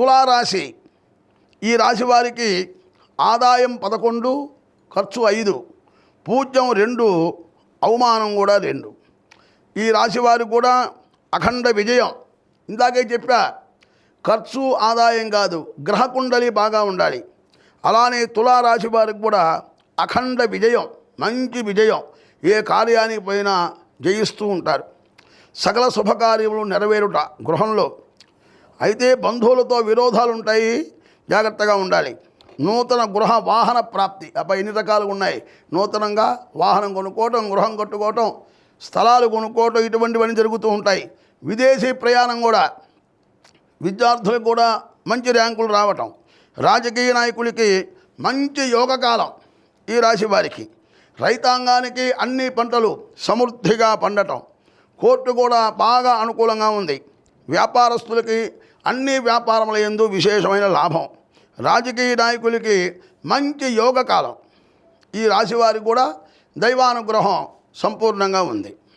తులారాశి, ఈ రాశి వారికి ఆదాయం 11, ఖర్చు 5, పూజ్యం 2, అవమానం కూడా 2. ఈ రాశి వారికి కూడా అఖండ విజయం. ఇందాకే చెప్పా, ఖర్చు ఆదాయం కాదు, గ్రహకుండలి బాగా ఉండాలి. అలానే తులారాశి వారికి కూడా అఖండ విజయం, మంచి విజయం. ఏ కార్యానికి పోయినా జయిస్తూ ఉంటారు. సకల శుభకార్యములు నెరవేరుట గృహంలో. అయితే బంధువులతో విరోధాలు ఉంటాయి, జాగ్రత్తగా ఉండాలి. నూతన గృహ వాహన ప్రాప్తి, అబ్బా ఎన్ని రకాలుగా ఉన్నాయి. నూతనంగా వాహనం కొనుక్కోవటం, గృహం కట్టుకోవటం, స్థలాలు కొనుక్కోవటం, ఇటువంటివన్నీ జరుగుతూ ఉంటాయి. విదేశీ ప్రయాణం కూడా, విద్యార్థులకు కూడా మంచి ర్యాంకులు రావటం. రాజకీయ నాయకులకి మంచి యోగకాలం ఈ రాశి వారికి. రైతాంగానికి అన్ని పంటలు సమృద్ధిగా పండటం. కోర్టు కూడా బాగా అనుకూలంగా ఉంది. వ్యాపారస్తులకి అన్ని వ్యాపారముల యందు విశేషమైన లాభం. రాజకీయ నాయకులకి మంచి యోగకాలం. ఈ రాశి వారికి కూడా దైవానుగ్రహం సంపూర్ణంగా ఉంది.